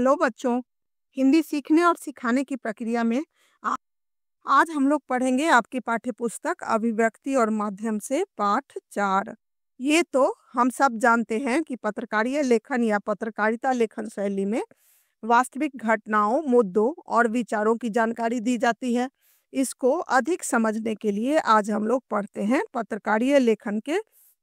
Hello बच्चों। हिंदी सीखने और सिखाने की प्रक्रिया में आ, आज हम लोग पढ़ेंगे आपकी पाठ्य पुस्तक अभिव्यक्ति और माध्यम से पाठ 4। ये तो हम सब जानते हैं कि पत्रकारीय लेखन या पत्रकारिता लेखन शैली में वास्तविक घटनाओं, मुद्दों और विचारों की जानकारी दी जाती है। इसको अधिक समझने के लिए आज हम लोग पढ़ते हैं पत्रकारीय लेखन के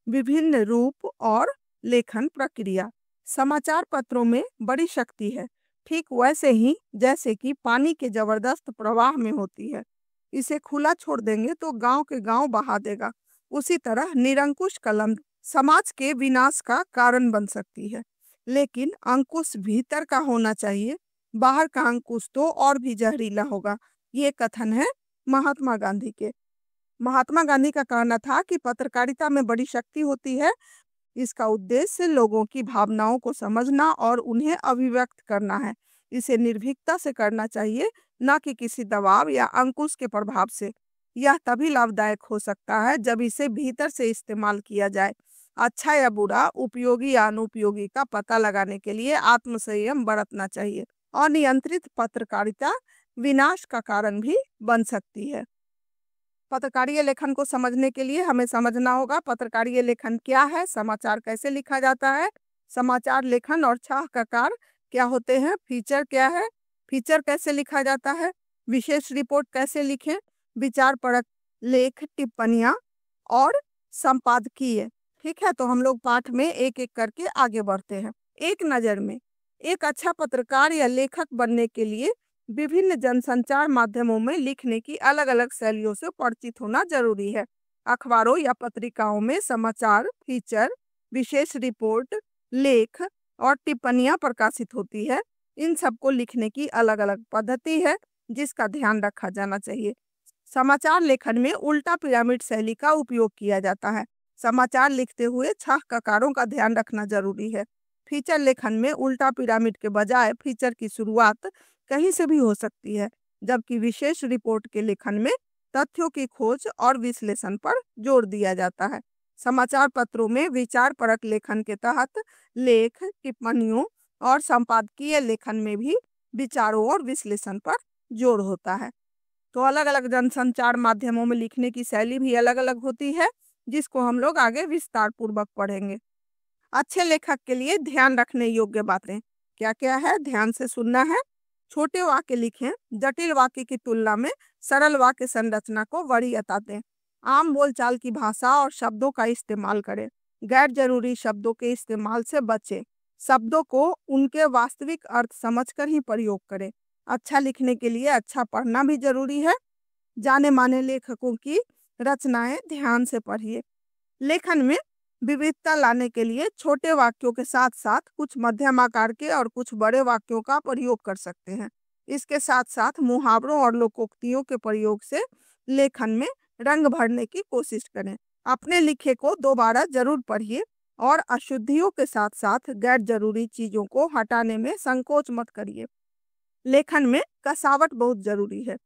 विभिन्न रूप और लेखन प्रक्रिया। समाचार पत्रों में बड़ी शक्ति है, ठीक वैसे ही जैसे कि पानी के जबरदस्त प्रवाह में होती है। इसे खुला छोड़ देंगे तो गांव के गांव बहा देगा। उसी तरह निरंकुश कलम समाज के विनाश का कारण बन सकती है, लेकिन अंकुश भीतर का होना चाहिए, बाहर का अंकुश तो और भी जहरीला होगा। ये कथन है महात्मा गांधी के। महात्मा गांधी का कहना था कि पत्रकारिता में बड़ी शक्ति होती है। इसका उद्देश्य लोगों की भावनाओं को समझना और उन्हें अभिव्यक्त करना है। इसे निर्भीकता से करना चाहिए, न कि किसी दबाव या अंकुश के प्रभाव से। यह तभी लाभदायक हो सकता है जब इसे भीतर से इस्तेमाल किया जाए। अच्छा या बुरा, उपयोगी या अनुपयोगी का पता लगाने के लिए आत्मसंयम बरतना चाहिए। अनियंत्रित पत्रकारिता विनाश का कारण भी बन सकती है। पत्रकारीय लेखन को समझने के लिए हमें समझना होगा पत्रकारीय लेखन क्या है, समाचार कैसे लिखा जाता है, समाचार लेखन और छाहकार क्या होते हैं, फीचर क्या है, फीचर कैसे लिखा जाता है, विशेष रिपोर्ट कैसे लिखें, विचार परक लेख, टिप्पणियां और संपादकीय। ठीक है, तो हम लोग पाठ में एक एक करके आगे बढ़ते हैं। एक नजर में एक अच्छा पत्रकार या लेखक बनने के लिए विभिन्न जनसंचार माध्यमों में लिखने की अलग अलग शैलियों से परिचित होना जरूरी है। अखबारों या पत्रिकाओं में समाचार, फीचर, विशेष रिपोर्ट, लेख और टिप्पणियां प्रकाशित होती है। इन सबको लिखने की अलग अलग पद्धति है जिसका ध्यान रखा जाना चाहिए। समाचार लेखन में उल्टा पिरामिड शैली का उपयोग किया जाता है। समाचार लिखते हुए छाहकारों का ध्यान रखना जरूरी है। फीचर लेखन में उल्टा पिरामिड के बजाय फीचर की शुरुआत कहीं से भी हो सकती है, जबकि विशेष रिपोर्ट के लेखन में तथ्यों की खोज और विश्लेषण पर जोर दिया जाता है। समाचार पत्रों में विचार परक लेखन के तहत लेख, टिप्पणियों और संपादकीय लेखन में भी विचारों और विश्लेषण पर जोर होता है। तो अलग अलग जनसंचार माध्यमों में लिखने की शैली भी अलग अलग होती है, जिसको हम लोग आगे विस्तार पूर्वक पढ़ेंगे। अच्छे लेखक के लिए ध्यान रखने योग्य बातें क्या क्या है, ध्यान से सुनना है। छोटे वाक्य लिखें, जटिल वाक्य की तुलना में सरल वाक्य संरचना को वरीयता दें। आम बोलचाल की भाषा और शब्दों का इस्तेमाल करें। गैर जरूरी शब्दों के इस्तेमाल से बचें। शब्दों को उनके वास्तविक अर्थ समझकर ही प्रयोग करें। अच्छा लिखने के लिए अच्छा पढ़ना भी जरूरी है। जाने माने लेखकों की रचनाएं ध्यान से पढ़िए। लेखन में विविधता लाने के लिए छोटे वाक्यों के साथ साथ कुछ मध्यम आकार के और कुछ बड़े वाक्यों का प्रयोग कर सकते हैं। इसके साथ साथ मुहावरों और लोकोक्तियों के प्रयोग से लेखन में रंग भरने की कोशिश करें। अपने लिखे को दोबारा जरूर पढ़िए और अशुद्धियों के साथ साथ गैर जरूरी चीजों को हटाने में संकोच मत करिए। लेखन में कसावट बहुत जरूरी है।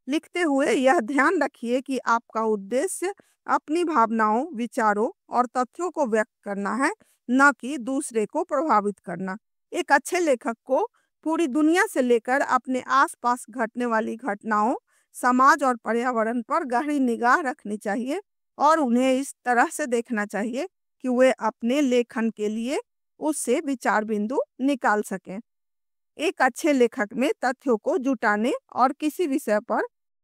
लिखते हुए यह ध्यान रखिए कि आपका उद्देश्य अपनी भावनाओं, विचारों और तथ्यों को व्यक्त करना है, न कि दूसरे को प्रभावित करना। एक अच्छे लेखक को पूरी दुनिया से लेकर अपने आसपास घटने वाली घटनाओं, समाज और पर्यावरण पर गहरी निगाह रखनी चाहिए और उन्हें इस तरह से देखना चाहिए कि वे अपने लेखन के लिए उससे विचार बिंदु निकाल सकें। एक अच्छे लेखक में तथ्यों को जुटाने और किसी विषय पर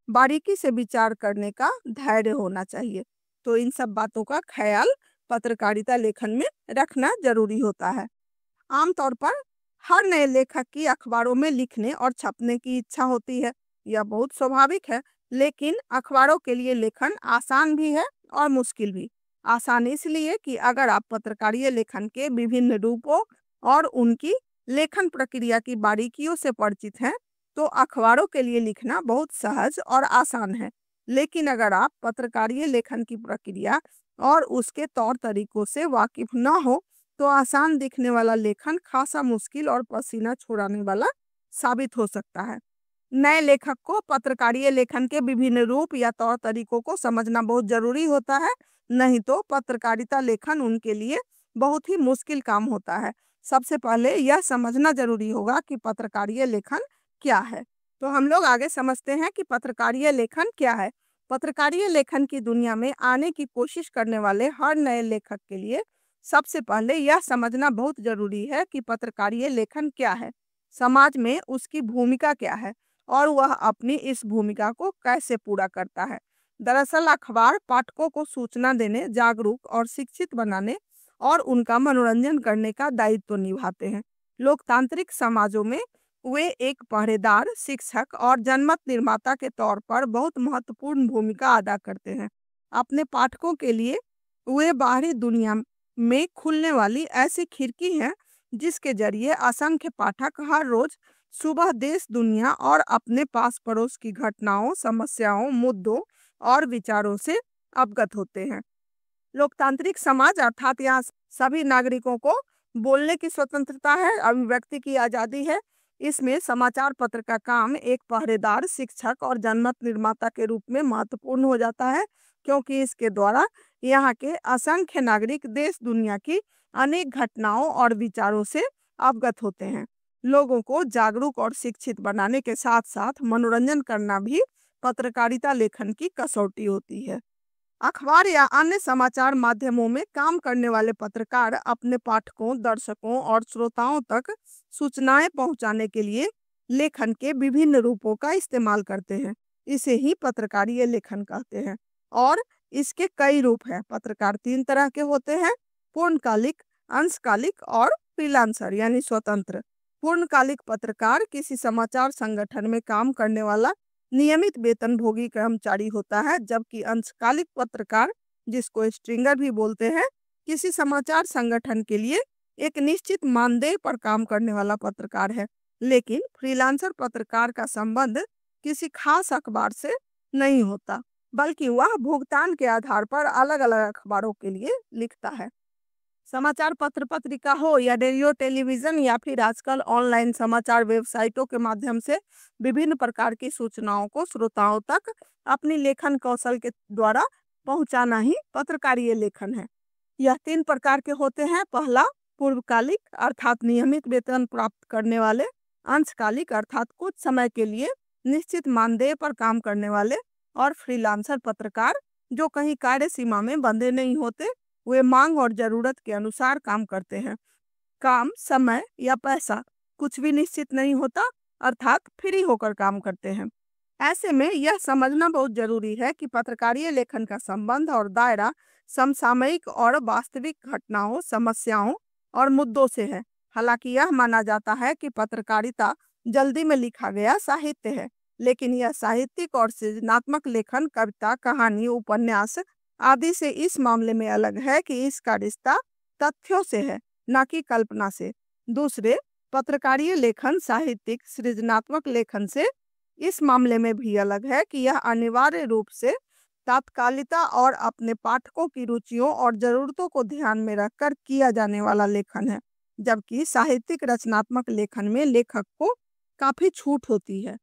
बारीकी से विचार करने का धैर्य होना चाहिए। तो इन सब बातों का ख्याल पत्रकारिता लेखन में रखना जरूरी होता है। आमतौर पर हर नए लेखक की अखबारों में लिखने और छपने की इच्छा होती है। यह बहुत स्वाभाविक है, लेकिन अखबारों के लिए लेखन आसान भी है और मुश्किल भी। आसान इसलिए कि अगर आप पत्रकारीय लेखन के विभिन्न रूपों और उनकी लेखन प्रक्रिया की बारीकियों से परिचित हैं, तो अखबारों के लिए लिखना बहुत सहज और आसान है। लेकिन अगर आप पत्रकारीय लेखन की प्रक्रिया और उसके तौर तरीकों से वाकिफ न हो, तो आसान दिखने वाला लेखन खासा मुश्किल और पसीना छुड़ाने वाला साबित हो सकता है। नए लेखक को पत्रकारीय लेखन के विभिन्न रूप या तौर तरीकों को समझना बहुत जरूरी होता है, नहीं तो पत्रकारिता लेखन उनके लिए बहुत ही मुश्किल काम होता है। सबसे पहले यह समझना जरूरी होगा कि पत्रकारीय लेखन क्या है। तो हम लोग आगे समझते हैं कि पत्रकारीय लेखन क्या है। पत्रकारीय लेखन की दुनिया में आने की कोशिश करने वाले हर नए लेखक के लिए सबसे पहले यह समझना बहुत जरूरी है कि पत्रकारीय लेखन क्या है, समाज में उसकी भूमिका क्या है और वह अपनी इस भूमिका को कैसे पूरा करता है। दरअसल अखबार पाठकों को सूचना देने, जागरूक और शिक्षित बनाने और उनका मनोरंजन करने का दायित्व निभाते हैं। लोकतांत्रिक समाजों में वे एक पहरेदार, शिक्षक और जनमत निर्माता के तौर पर बहुत महत्वपूर्ण भूमिका अदा करते हैं। अपने पाठकों के लिए वे बाहरी दुनिया में खुलने वाली ऐसी खिड़की है जिसके जरिए असंख्य पाठक हर रोज सुबह देश दुनिया और अपने पास पड़ोस की घटनाओं, समस्याओं, मुद्दों और विचारों से अवगत होते हैं। लोकतांत्रिक समाज अर्थात यहाँ सभी नागरिकों को बोलने की स्वतंत्रता है, अभिव्यक्ति की आजादी है। इसमें समाचार पत्र का काम एक पहरेदार, शिक्षक और जनमत निर्माता के रूप में महत्वपूर्ण हो जाता है, क्योंकि इसके द्वारा यहाँ के असंख्य नागरिक देश दुनिया की अनेक घटनाओं और विचारों से अवगत होते हैं। लोगों को जागरूक और शिक्षित बनाने के साथ साथ मनोरंजन करना भी पत्रकारिता लेखन की कसौटी होती है। अखबार या अन्य समाचार माध्यमों में काम करने वाले पत्रकार अपने पाठकों, दर्शकों और श्रोताओं तक सूचनाएं पहुंचाने के लिए लेखन के विभिन्न रूपों का इस्तेमाल करते हैं। इसे ही पत्रकारीय लेखन कहते हैं और इसके कई रूप हैं। पत्रकार तीन तरह के होते हैं: पूर्णकालिक, अंशकालिक और फ्रीलांसर यानी स्वतंत्र। पूर्णकालिक पत्रकार किसी समाचार संगठन में काम करने वाला नियमित वेतनभोगी कर्मचारी होता है, जबकि अंशकालिक पत्रकार, जिसको स्ट्रिंगर भी बोलते हैं, किसी समाचार संगठन के लिए एक निश्चित मानदेय पर काम करने वाला पत्रकार है। लेकिन फ्रीलांसर पत्रकार का संबंध किसी खास अखबार से नहीं होता, बल्कि वह भुगतान के आधार पर अलग अलग अखबारों के लिए लिखता है। समाचार पत्र पत्रिका हो या रेडियो, टेलीविजन या फिर आजकल ऑनलाइन समाचार वेबसाइटों के माध्यम से विभिन्न प्रकार की सूचनाओं को श्रोताओं तक अपनी लेखन कौशल के द्वारा पहुंचाना ही पत्रकारीय लेखन है। यह तीन प्रकार के होते हैं: पहला, पूर्वकालिक अर्थात नियमित वेतन प्राप्त करने वाले; अंशकालिक अर्थात कुछ समय के लिए निश्चित मानदेय पर काम करने वाले; और फ्रीलांसर पत्रकार, जो कहीं कार्य सीमा में बंधे नहीं होते, वे मांग और जरूरत के अनुसार काम करते हैं। काम, समय या पैसा कुछ भी निश्चित नहीं होता, अर्थात फ्री होकर काम करते हैं। ऐसे में यह समझना बहुत जरूरी है कि पत्रकारीय लेखन का संबंध और दायरा समसामयिक और वास्तविक घटनाओं, समस्याओं और मुद्दों से है। हालांकि यह माना जाता है कि पत्रकारिता जल्दी में लिखा गया साहित्य है, लेकिन यह साहित्यिक और सृजनात्मक लेखन, कविता, कहानी, उपन्यास आदि से इस मामले में अलग है कि इसका रिश्ता तथ्यों से है, न कि कल्पना से। दूसरे, पत्रकारीय लेखन साहित्यिक सृजनात्मक लेखन से इस मामले में भी अलग है कि यह अनिवार्य रूप से तात्कालिकता और अपने पाठकों की रुचियों और जरूरतों को ध्यान में रखकर किया जाने वाला लेखन है, जबकि साहित्यिक रचनात्मक लेखन में लेखक को काफी छूट होती है।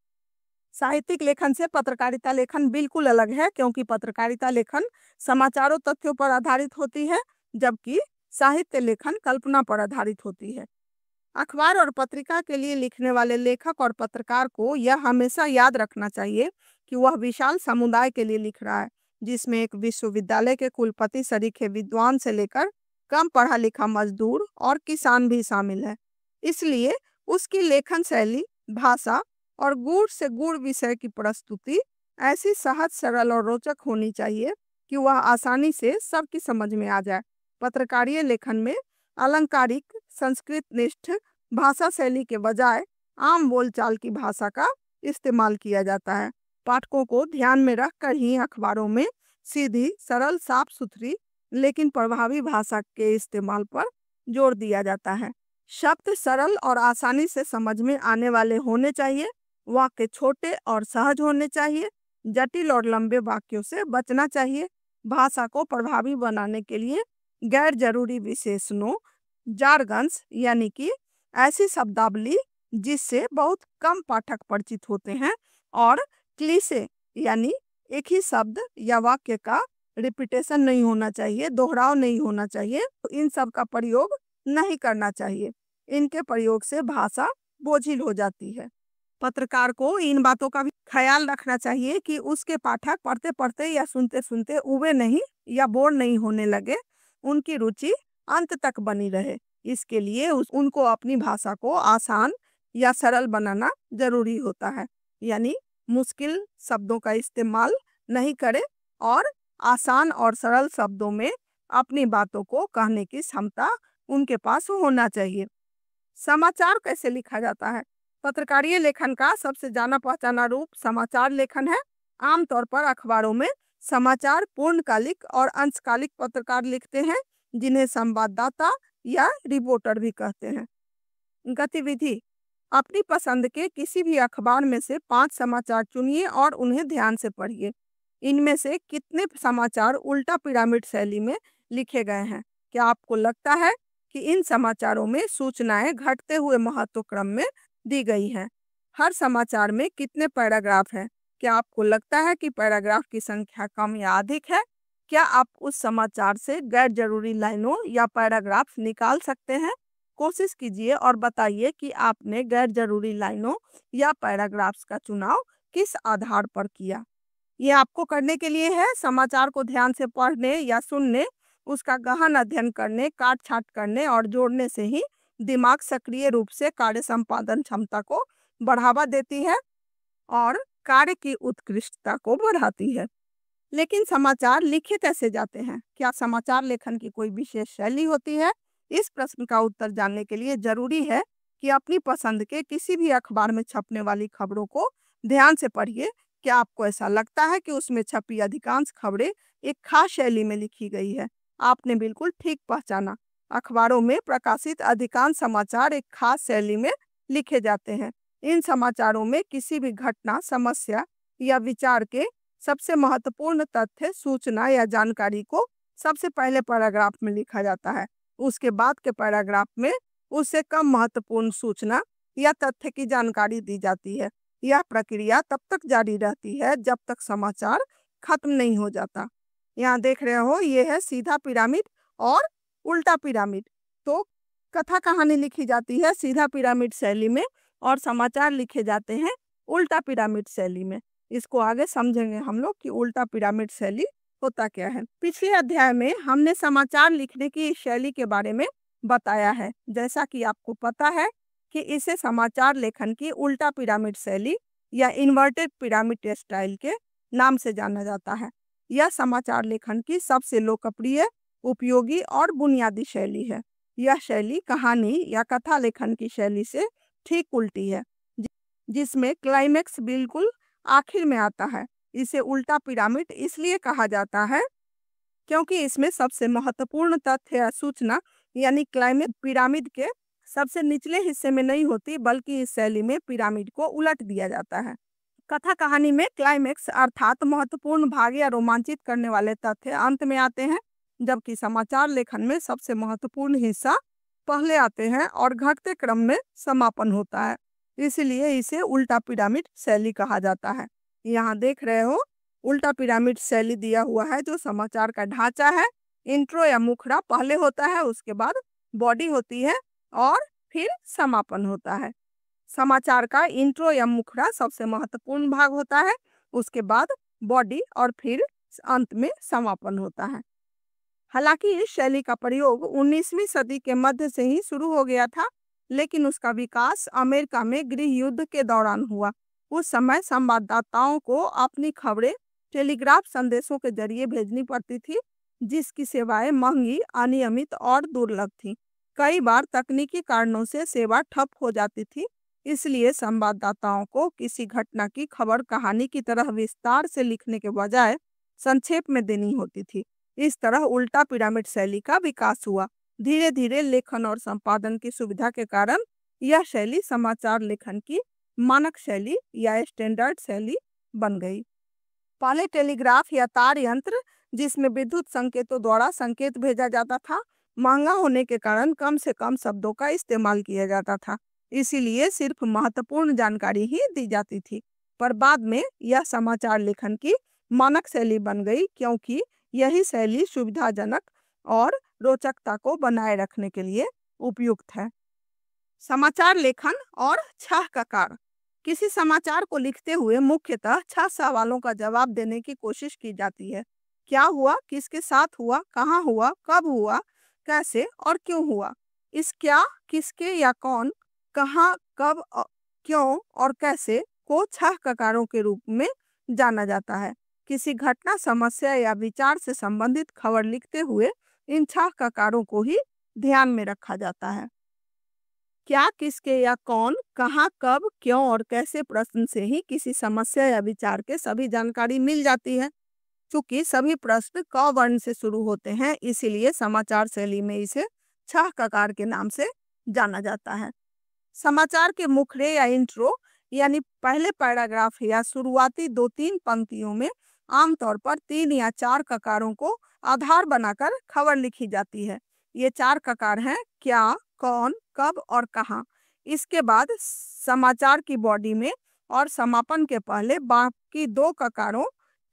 साहित्यिक लेखन से पत्रकारिता लेखन बिल्कुल अलग है, क्योंकि पत्रकारिता लेखन समाचारों, तथ्यों पर आधारित होती है, जबकि साहित्य लेखन कल्पना पर आधारित होती है। अखबार और पत्रिका के लिए लिखने वाले लेखक और पत्रकार को यह हमेशा याद रखना चाहिए कि वह विशाल समुदाय के लिए लिख रहा है, जिसमें एक विश्वविद्यालय के कुलपति सरीखे विद्वान से लेकर कम पढ़ा लिखा मजदूर और किसान भी शामिल है। इसलिए उसकी लेखन शैली, भाषा और गूढ़ से गूढ़ विषय की प्रस्तुति ऐसी सहज, सरल और रोचक होनी चाहिए कि वह आसानी से सबकी समझ में आ जाए। पत्रकारीय लेखन में अलंकारिक, संस्कृत निष्ठ भाषा शैली के बजाय आम बोलचाल की भाषा का इस्तेमाल किया जाता है। पाठकों को ध्यान में रखकर ही अखबारों में सीधी, सरल, साफ सुथरी लेकिन प्रभावी भाषा के इस्तेमाल पर जोर दिया जाता है। शब्द सरल और आसानी से समझ में आने वाले होने चाहिए। वाक्य छोटे और सहज होने चाहिए। जटिल और लंबे वाक्यों से बचना चाहिए। भाषा को प्रभावी बनाने के लिए गैर जरूरी विशेषणों, जार्गन्स यानी कि ऐसी शब्दावली जिससे बहुत कम पाठक परिचित होते हैं, और क्लीशे यानी एक ही शब्द या वाक्य का रिपीटेशन नहीं होना चाहिए, दोहराव नहीं होना चाहिए, तो इन सब का प्रयोग नहीं करना चाहिए। इनके प्रयोग से भाषा बोझिल हो जाती है। पत्रकार को इन बातों का भी ख्याल रखना चाहिए कि उसके पाठक पढ़ते पढ़ते या सुनते सुनते उबे नहीं या बोर नहीं होने लगे, उनकी रुचि अंत तक बनी रहे। इसके लिए उनको अपनी भाषा को आसान या सरल बनाना जरूरी होता है, यानी मुश्किल शब्दों का इस्तेमाल नहीं करें और आसान और सरल शब्दों में अपनी बातों को कहने की क्षमता उनके पास होना चाहिए। समाचार कैसे लिखा जाता है? पत्रकारीय लेखन का सबसे जाना पहचाना रूप समाचार लेखन है। आमतौर पर अखबारों में समाचार पूर्णकालिक और अंशकालिक पत्रकार लिखते हैं, जिन्हें संवाददाता या रिपोर्टर भी कहते हैं। गतिविधि: अपनी पसंद के किसी भी अखबार में से 5 समाचार चुनिए और उन्हें ध्यान से पढ़िए। इनमें से कितने समाचार उल्टा पिरामिड शैली में लिखे गए हैं? क्या आपको लगता है कि इन समाचारों में सूचनाएं घटते हुए महत्व क्रम में दी गई हैं? हर समाचार में कितने पैराग्राफ हैं? क्या आपको लगता है कि पैराग्राफ की संख्या कम या अधिक है? क्या आप उस समाचार से गैर जरूरी लाइनों या पैराग्राफ निकाल सकते हैं? कोशिश कीजिए और बताइए कि आपने गैर जरूरी लाइनों या पैराग्राफ्स का चुनाव किस आधार पर किया। ये आपको करने के लिए है समाचार को ध्यान से पढ़ने या सुनने, उसका गहन अध्ययन करने, काट छांट करने और जोड़ने से ही दिमाग सक्रिय रूप से कार्य संपादन क्षमता को बढ़ावा देती है और कार्य की उत्कृष्टता को बढ़ाती है। लेकिन समाचार लिखे कैसे जाते हैं? क्या समाचार लेखन की कोई विशेष शैली होती है? इस प्रश्न का उत्तर जानने के लिए जरूरी है कि अपनी पसंद के किसी भी अखबार में छपने वाली खबरों को ध्यान से पढ़िए। क्या आपको ऐसा लगता है कि उसमें छपी अधिकांश खबरें एक खास शैली में लिखी गई है? आपने बिल्कुल ठीक पहचाना। अखबारों में प्रकाशित अधिकांश समाचार एक खास शैली में लिखे जाते हैं। इन समाचारों में किसी भी घटना, समस्या या विचार के सबसे महत्वपूर्ण तथ्य, सूचना या जानकारी को सबसे पहले पैराग्राफ में लिखा जाता है। उसके बाद के पैराग्राफ में उससे कम महत्वपूर्ण सूचना या तथ्य की जानकारी दी जाती है। यह प्रक्रिया तब तक जारी रहती है जब तक समाचार खत्म नहीं हो जाता। यहाँ देख रहे हो, ये है सीधा पिरामिड और उल्टा पिरामिड। तो कथा कहानी लिखी जाती है सीधा पिरामिड शैली में और समाचार लिखे जाते हैं उल्टा पिरामिड शैली में। इसको आगे समझेंगे हम लोग कि उल्टा पिरामिड शैली होता क्या है। पिछले अध्याय में हमने समाचार लिखने की शैली के बारे में बताया है। जैसा कि आपको पता है कि इसे समाचार लेखन की उल्टा पिरामिड शैली या इन्वर्टेड पिरामिड स्टाइल के नाम से जाना जाता है। यह समाचार लेखन की सबसे लोकप्रिय, उपयोगी और बुनियादी शैली है। यह शैली कहानी या कथा लेखन की शैली से ठीक उल्टी है, जिसमें क्लाइमेक्स बिल्कुल आखिर में आता है। इसे उल्टा पिरामिड इसलिए कहा जाता है क्योंकि इसमें सबसे महत्वपूर्ण तथ्य या सूचना यानी क्लाइमेक्स पिरामिड के सबसे निचले हिस्से में नहीं होती, बल्कि इस शैली में पिरामिड को उलट दिया जाता है। कथा कहानी में क्लाइमेक्स अर्थात महत्वपूर्ण भाग या रोमांचित करने वाले तथ्य अंत में आते हैं, जबकि समाचार लेखन में सबसे महत्वपूर्ण हिस्सा पहले आते हैं और घटते क्रम में समापन होता है। इसलिए इसे उल्टा पिरामिड शैली कहा जाता है। यहाँ देख रहे हो, उल्टा पिरामिड शैली दिया हुआ है। जो समाचार का ढांचा है, इंट्रो या मुखड़ा पहले होता है, उसके बाद बॉडी होती है और फिर समापन होता है। समाचार का इंट्रो या मुखड़ा सबसे महत्वपूर्ण भाग होता है, उसके बाद बॉडी और फिर अंत में समापन होता है। हालांकि इस शैली का प्रयोग 19वीं सदी के मध्य से ही शुरू हो गया था, लेकिन उसका विकास अमेरिका में गृह युद्ध के दौरान हुआ। उस समय संवाददाताओं को अपनी खबरें टेलीग्राफ संदेशों के जरिए भेजनी पड़ती थी, जिसकी सेवाएं महंगी, अनियमित और दुर्लभ थीं। कई बार तकनीकी कारणों से सेवा ठप हो जाती थी, इसलिए संवाददाताओं को किसी घटना की खबर कहानी की तरह विस्तार से लिखने के बजाय संक्षेप में देनी होती थी। इस तरह उल्टा पिरामिड शैली का विकास हुआ। धीरे धीरे लेखन और संपादन की सुविधा के कारण यह शैली समाचार लेखन की मानक शैली या स्टैंडर्ड शैली बन गई। पहले टेलीग्राफ या तार यंत्र, जिसमें विद्युत संकेतों द्वारा संकेत भेजा जाता था, महंगा होने के कारण कम से कम शब्दों का इस्तेमाल किया जाता था। इसीलिए सिर्फ महत्वपूर्ण जानकारी ही दी जाती थी। पर बाद में यह समाचार लेखन की मानक शैली बन गई, क्योंकि यही शैली सुविधाजनक और रोचकता को बनाए रखने के लिए उपयुक्त है। समाचार लेखन और 6 ककार। किसी समाचार को लिखते हुए मुख्यतः 6 सवालों का जवाब देने की कोशिश की जाती है। क्या हुआ, किसके साथ हुआ, कहाँ हुआ, कब हुआ, कैसे और क्यों हुआ। इस क्या, किसके या कौन, कहाँ, कब, क्यों और कैसे को 6 ककारों के रूप में जाना जाता है। किसी घटना, समस्या या विचार से संबंधित खबर लिखते हुए इन 6 ककारों को ही ध्यान में रखा जाता है। क्या, किसके या कौन, कहाँ, कब, क्यों और कैसे प्रश्न से ही किसी समस्या या विचार के सभी जानकारी मिल जाती है। चूंकि सभी प्रश्न क वर्ण से शुरू होते हैं, इसीलिए समाचार शैली में इसे 6 ककार के नाम से जाना जाता है। समाचार के मुखड़े या इंट्रो यानी पहले पैराग्राफ या शुरुआती 2-3 पंक्तियों में आमतौर पर 3 या 4 ककारों को आधार बनाकर खबर लिखी जाती है। ये 4 ककार हैं: क्या, कौन, कब और कहाँ। इसके बाद समाचार की बॉडी में और समापन के पहले बाकी 2 ककारों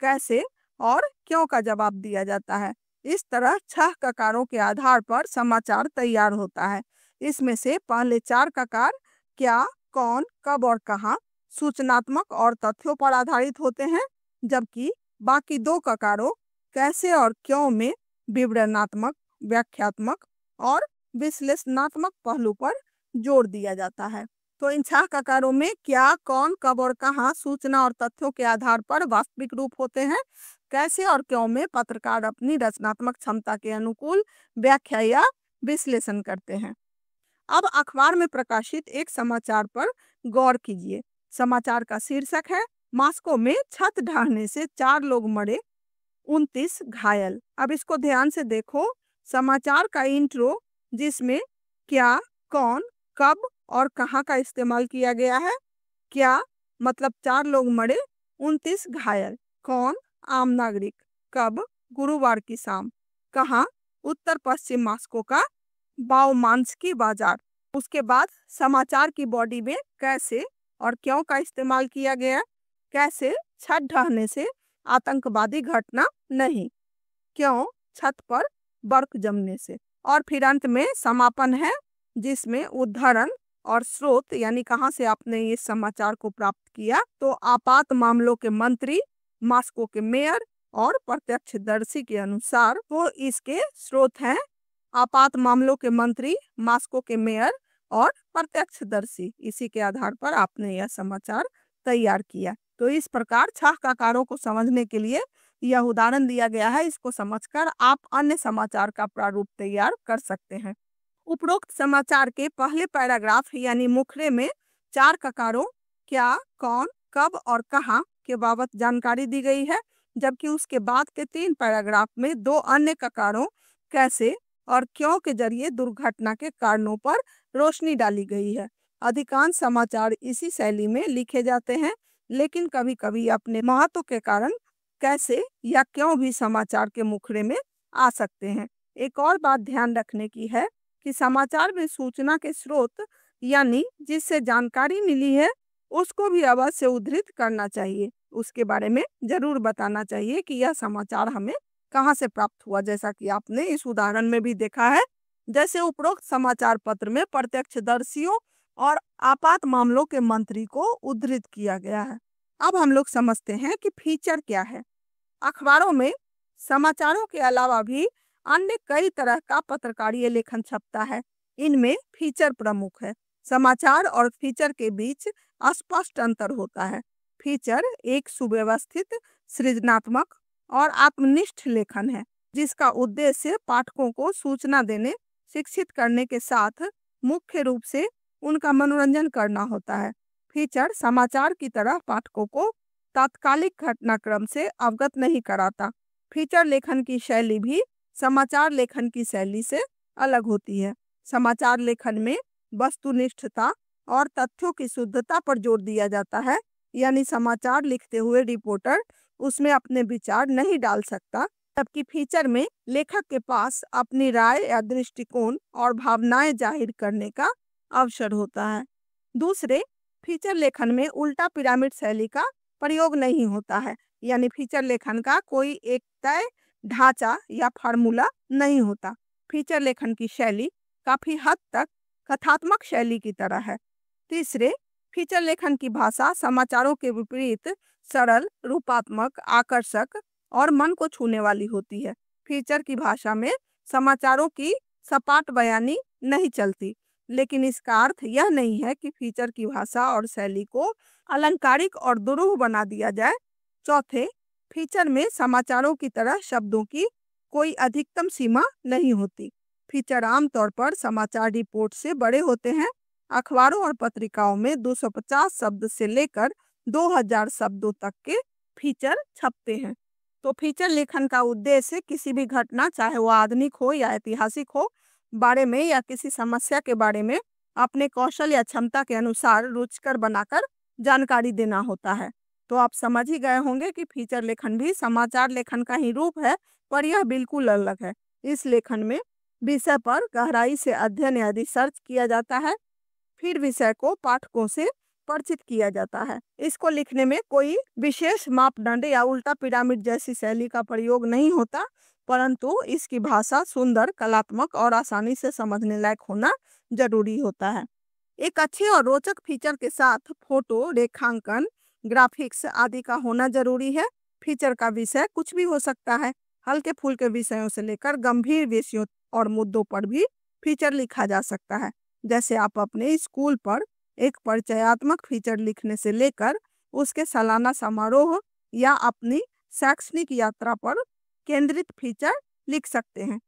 कैसे और क्यों का जवाब दिया जाता है। इस तरह 6 ककारों के आधार पर समाचार तैयार होता है। इसमें से पहले 4 ककार क्या, कौन, कब और कहाँ सूचनात्मक और तथ्यों पर आधारित होते हैं, जबकि बाकी 2 ककारों कैसे और क्यों में विवरणात्मक, व्याख्यात्मक और विश्लेषणात्मक पहलू पर जोर दिया जाता है। तो इन 6 ककारों में क्या, कौन, कब और कहाँ सूचना और तथ्यों के आधार पर वास्तविक रूप होते हैं। कैसे और क्यों में पत्रकार अपनी रचनात्मक क्षमता के अनुकूल व्याख्या या विश्लेषण करते हैं। अब अखबार में प्रकाशित एक समाचार पर गौर कीजिए। समाचार का शीर्षक है: मास्को में छत ढहने से 4 लोग मरे, 29 घायल। अब इसको ध्यान से देखो। समाचार का इंट्रो जिसमें क्या, कौन, कब और कहाँ का इस्तेमाल किया गया है। क्या मतलब 4 लोग मरे, 29 घायल। कौन, आम नागरिक। कब, गुरुवार की शाम। कहाँ, उत्तर पश्चिम मास्को का बाउमांस्की बाजार। उसके बाद समाचार की बॉडी में कैसे और क्यों का इस्तेमाल किया गया। कैसे, छत ढहने से आतंकवादी घटना नहीं। क्यों, छत पर बर्फ जमने से। और फिर अंत में समापन है जिसमें उद्धरण और स्रोत यानी कहां से आपने इस समाचार को प्राप्त किया। तो आपात मामलों के मंत्री, मास्को के मेयर और प्रत्यक्षदर्शी के अनुसार वो इसके स्रोत हैं आपात मामलों के मंत्री, मास्को के मेयर और प्रत्यक्षदर्शी। इसी के आधार पर आपने यह समाचार तैयार किया। तो इस प्रकार 6 ककारों को समझने के लिए यह उदाहरण दिया गया है। इसको समझकर आप अन्य समाचार का प्रारूप तैयार कर सकते हैं। उपरोक्त समाचार के पहले पैराग्राफ यानी मुखड़े में 4 ककारों क्या, कौन, कब और कहाँ के बाबत जानकारी दी गई है, जबकि उसके बाद के 3 पैराग्राफ में 2 अन्य ककारों कैसे और क्यों के जरिए दुर्घटना के कारणों पर रोशनी डाली गई है। अधिकांश समाचार इसी शैली में लिखे जाते हैं, लेकिन कभी-कभी अपने महत्व के कारण कैसे या क्यों भी समाचार के मुखड़े में आ सकते हैं। एक और बात ध्यान रखने की है कि समाचार में सूचना के स्रोत यानी जिससे जानकारी मिली है उसको भी अवश्य उद्धृत करना चाहिए। उसके बारे में जरूर बताना चाहिए कि यह समाचार हमें कहाँ से प्राप्त हुआ, जैसा कि आपने इस उदाहरण में भी देखा है। जैसे उपरोक्त समाचार पत्र में प्रत्यक्षदर्शियों और आपात मामलों के मंत्री को उद्धृत किया गया है। अब हम लोग समझते हैं कि फीचर क्या है। अखबारों में समाचारों के अलावा भी अन्य कई तरह का पत्रकारीय लेखन छपता है। इनमें फीचर प्रमुख है। समाचार और फीचर के बीच स्पष्ट अंतर होता है। फीचर एक सुव्यवस्थित, सृजनात्मक और आत्मनिष्ठ लेखन है जिसका उद्देश्य पाठकों को सूचना देने, शिक्षित करने के साथ मुख्य रूप से उनका मनोरंजन करना होता है। फीचर समाचार की तरह पाठकों को तात्कालिक घटनाक्रम से अवगत नहीं कराता। फीचर लेखन की शैली भी समाचार लेखन की शैली से अलग होती है। समाचार लेखन में वस्तुनिष्ठता और तथ्यों की शुद्धता पर जोर दिया जाता है, यानी समाचार लिखते हुए रिपोर्टर उसमें अपने विचार नहीं डाल सकता, जबकि फीचर में लेखक के पास अपनी राय या दृष्टिकोण और भावनाएं जाहिर करने का अवसर होता है। दूसरे, फीचर लेखन में उल्टा पिरामिड शैली का प्रयोग नहीं होता है, यानी फीचर लेखन का कोई एक तय ढांचा या फार्मूला नहीं होता। फीचर लेखन की शैली काफी हद तक कथात्मक शैली की तरह है। तीसरे, फीचर लेखन की भाषा समाचारों के विपरीत सरल, रूपात्मक, आकर्षक और मन को छूने वाली होती है। फीचर की भाषा में समाचारों की सपाट बयानी नहीं चलती, लेकिन इसका अर्थ यह नहीं है कि फीचर की भाषा और शैली को अलंकारिक और दुरूह बना दिया जाए। चौथे, फीचर में समाचारों की तरह शब्दों की कोई अधिकतम सीमा नहीं होती। फीचर आमतौर पर समाचार रिपोर्ट से बड़े होते हैं। अखबारों और पत्रिकाओं में 250 शब्द से लेकर 2000 शब्दों तक के फीचर छपते हैं। तो फीचर लेखन का उद्देश्य किसी भी घटना, चाहे वो आधुनिक हो या ऐतिहासिक हो, बारे में या किसी समस्या के बारे में अपने कौशल या क्षमता के अनुसार रुचिकर बनाकर जानकारी देना होता है। तो आप समझ ही गए होंगे कि फीचर लेखन भी समाचार लेखन का ही रूप है, पर यह बिल्कुल अलग है। इस लेखन में विषय पर गहराई से अध्ययन या रिसर्च किया जाता है, फिर विषय को पाठकों से परिचित किया जाता है। इसको लिखने में कोई विशेष मापदंड या उल्टा पिरामिड जैसी शैली का प्रयोग नहीं होता, परंतु इसकी भाषा सुंदर, कलात्मक और आसानी से समझने लायक होना जरूरी होता है। एक अच्छे और रोचक फीचर के साथ फोटो, रेखांकन, ग्राफिक्स आदि का होना जरूरी है। फीचर का विषय कुछ भी हो सकता है। हल्के फुल्के विषयों से लेकर गंभीर विषयों और मुद्दों पर भी फीचर लिखा जा सकता है। जैसे आप अपने स्कूल पर एक परिचयात्मक फीचर लिखने से लेकर उसके सालाना समारोह या अपनी शैक्षणिक यात्रा पर केंद्रित फीचर लिख सकते हैं।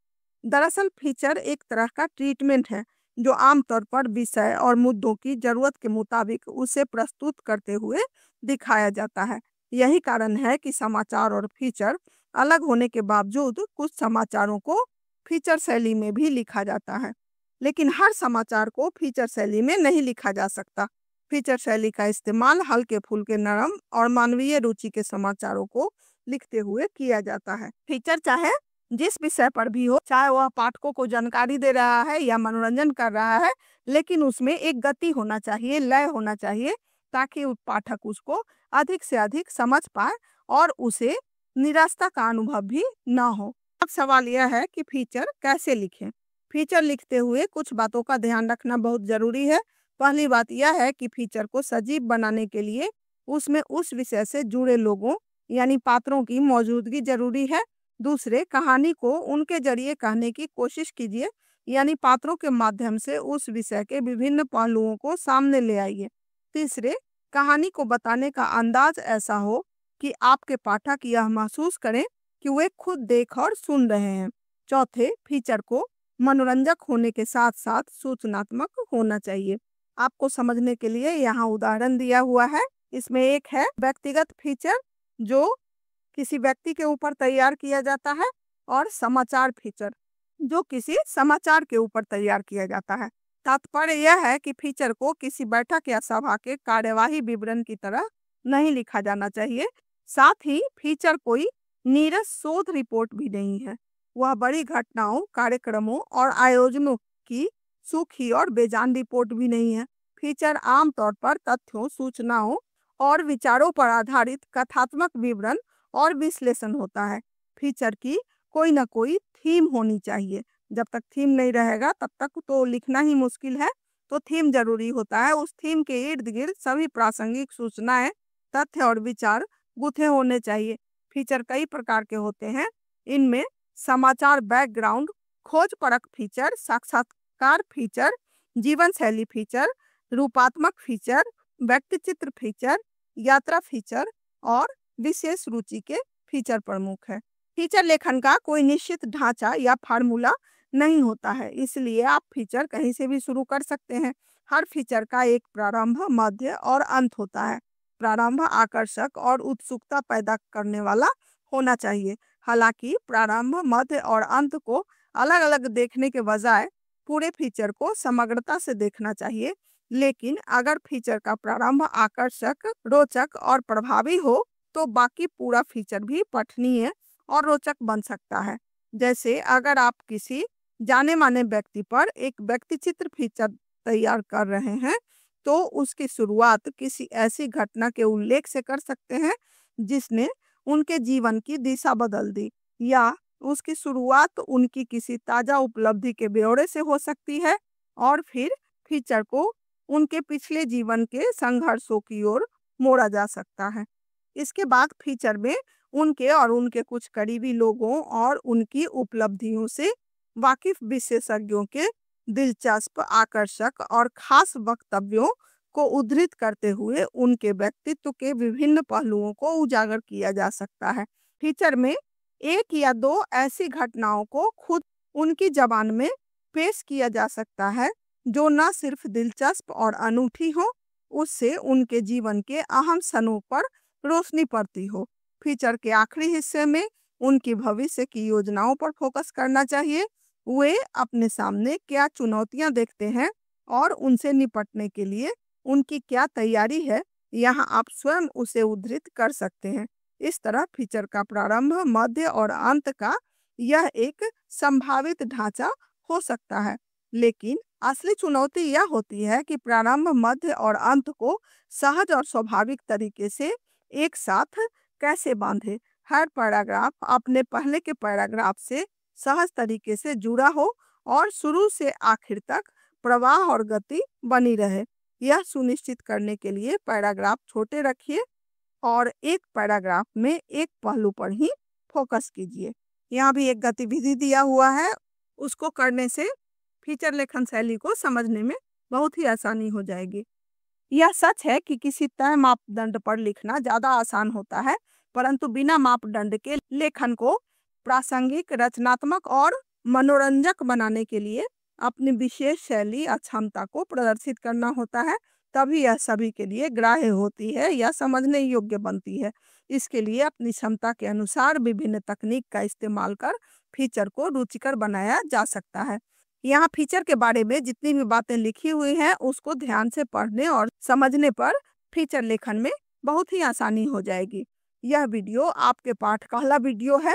दरअसल फीचर एक तरह का ट्रीटमेंट है जो आमतौर पर विषय और मुद्दों की जरूरत के मुताबिक उसे प्रस्तुत करते हुए दिखाया जाता है। यही कारण है कि समाचार और फीचर अलग होने के बावजूद कुछ समाचारों को फीचर शैली में भी लिखा जाता है, लेकिन हर समाचार को फीचर शैली में नहीं लिखा जा सकता। फीचर शैली का इस्तेमाल हल्के फुल्के, नरम और मानवीय रुचि के समाचारों को लिखते हुए किया जाता है। फीचर चाहे जिस विषय पर भी हो, चाहे वह पाठकों को जानकारी दे रहा है या मनोरंजन कर रहा है, लेकिन उसमें एक गति होना चाहिए, लय होना चाहिए, ताकि पाठक उसको अधिक से अधिक समझ पाए और उसे निराशा का अनुभव भी ना हो। अब सवाल यह है कि फीचर कैसे लिखें। फीचर लिखते हुए कुछ बातों का ध्यान रखना बहुत जरूरी है। पहली बात यह है कि फीचर को सजीव बनाने के लिए उसमें उस विषय से जुड़े लोगों यानी पात्रों की मौजूदगी जरूरी है। दूसरे, कहानी को उनके जरिए कहने की कोशिश कीजिए, यानी पात्रों के माध्यम से उस विषय के विभिन्न पहलुओं को सामने ले आइए। तीसरे, कहानी को बताने का अंदाज ऐसा हो कि आपके पाठक यह महसूस करें कि वे खुद देख और सुन रहे हैं। चौथे, फीचर को मनोरंजक होने के साथ साथ सूचनात्मक होना चाहिए। आपको समझने के लिए यहाँ उदाहरण दिया हुआ है। इसमें एक है व्यक्तिगत फीचर जो किसी व्यक्ति के ऊपर तैयार किया जाता है, और समाचार फीचर जो किसी समाचार के ऊपर तैयार किया जाता है। तात्पर्य यह है कि फीचर को किसी बैठक या सभा के कार्यवाही विवरण की तरह नहीं लिखा जाना चाहिए। साथ ही फीचर कोई नीरस शोध रिपोर्ट भी नहीं है। वह बड़ी घटनाओं, कार्यक्रमों और आयोजनों की सूखी और बेजान रिपोर्ट भी नहीं है। फीचर आमतौर पर तथ्यों, सूचनाओं और विचारों पर आधारित कथात्मक विवरण और विश्लेषण होता है। फीचर की कोई ना कोई थीम होनी चाहिए। जब तक थीम नहीं रहेगा तब तक तो लिखना ही मुश्किल है। तो थीम जरूरी होता है। उस थीम के इर्द गिर्द सभी प्रासंगिक सूचनाएं, तथ्य और विचार गुथे होने चाहिए। फीचर कई प्रकार के होते हैं। इनमें समाचार बैकग्राउंड, खोज परख फीचर, साक्षात्कार फीचर, जीवन शैली फीचर, रूपात्मक फीचर, व्यक्ति चित्र फीचर, यात्रा फीचर और विशेष रुचि के फीचर प्रमुख है। फीचर लेखन का कोई निश्चित ढांचा या फार्मूला नहीं होता है, इसलिए आप फीचर कहीं से भी शुरू कर सकते हैं। हर फीचर का एक प्रारंभ, मध्य और अंत होता है। प्रारंभ आकर्षक और उत्सुकता पैदा करने वाला होना चाहिए। हालांकि प्रारंभ, मध्य और अंत को अलग अलग देखने के बजाय पूरे फीचर को समग्रता से देखना चाहिए। लेकिन अगर फीचर का प्रारंभ आकर्षक, रोचक और प्रभावी हो तो बाकी पूरा फीचर भी पठनीय और रोचक बन सकता है। जैसे अगर आप किसी जाने माने व्यक्ति पर एक व्यक्ति चित्र फीचर तैयार कर रहे हैं तो उसकी शुरुआत किसी ऐसी घटना के उल्लेख से कर सकते हैं जिसने उनके जीवन की दिशा बदल दी, या उसकी शुरुआत उनकी किसी ताजा उपलब्धि के ब्यौरे से हो सकती है, और फिर फीचर को उनके पिछले जीवन के संघर्षों की ओर मोड़ा जा सकता है। इसके बाद फीचर में उनके और उनके कुछ करीबी लोगों और उनकी उपलब्धियों से वाकिफ विशेषज्ञों के दिलचस्प, आकर्षक और खास वक्तव्यों को उद्धृत करते हुए उनके व्यक्तित्व के विभिन्न पहलुओं को उजागर किया जा सकता है। फीचर में एक या दो ऐसी घटनाओं को खुद उनकी जबान में पेश किया जा सकता है जो न सिर्फ दिलचस्प और अनूठी हो, उससे उनके जीवन के अहम क्षणों पर रोशनी पड़ती हो। फीचर के आखिरी हिस्से में उनकी भविष्य की योजनाओं पर फोकस करना चाहिए। वे अपने सामने क्या चुनौतियां देखते हैं और उनसे निपटने के लिए उनकी क्या तैयारी है, यहाँ आप स्वयं उसे उद्धृत कर सकते हैं। इस तरह फीचर का प्रारंभ, मध्य और अंत का यह एक संभावित ढांचा हो सकता है, लेकिन असली चुनौती यह होती है कि प्रारंभ, मध्य और अंत को सहज और स्वाभाविक तरीके से एक साथ कैसे बांधे। हर पैराग्राफ अपने पहले के पैराग्राफ से सहज तरीके से जुड़ा हो और शुरू से आखिर तक प्रवाह और गति बनी रहे। यह सुनिश्चित करने के लिए पैराग्राफ छोटे रखिए और एक पैराग्राफ में एक पहलू पर ही फोकस कीजिए। यहाँ भी एक गतिविधि दिया हुआ है, उसको करने से फीचर लेखन शैली को समझने में बहुत ही आसानी हो जाएगी। यह सच है कि किसी तय मापदंड पर लिखना ज़्यादा आसान होता है, परंतु बिना मापदंड के लेखन को प्रासंगिक, रचनात्मक और मनोरंजक बनाने के लिए अपनी विशेष शैली और क्षमता को प्रदर्शित करना होता है, तभी यह सभी के लिए ग्राह्य होती है या समझने योग्य बनती है। इसके लिए अपनी क्षमता के अनुसार विभिन्न तकनीक का इस्तेमाल कर फीचर को रुचिकर बनाया जा सकता है। यहाँ फीचर के बारे में जितनी भी बातें लिखी हुई हैं उसको ध्यान से पढ़ने और समझने पर फीचर लेखन में बहुत ही आसानी हो जाएगी। यह वीडियो आपके पाठ का पहला वीडियो है।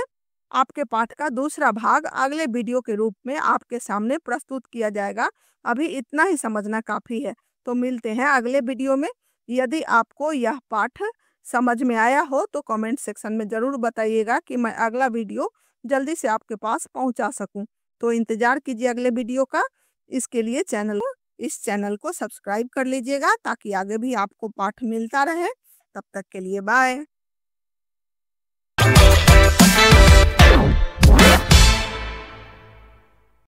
आपके पाठ का दूसरा भाग अगले वीडियो के रूप में आपके सामने प्रस्तुत किया जाएगा। अभी इतना ही समझना काफ़ी है, तो मिलते हैं अगले वीडियो में। यदि आपको यह पाठ समझ में आया हो तो कमेंट सेक्शन में ज़रूर बताइएगा कि मैं अगला वीडियो जल्दी से आपके पास पहुंचा सकूं। तो इंतज़ार कीजिए अगले वीडियो का। इसके लिए इस चैनल को सब्सक्राइब कर लीजिएगा ताकि आगे भी आपको पाठ मिलता रहे। तब तक के लिए बाय।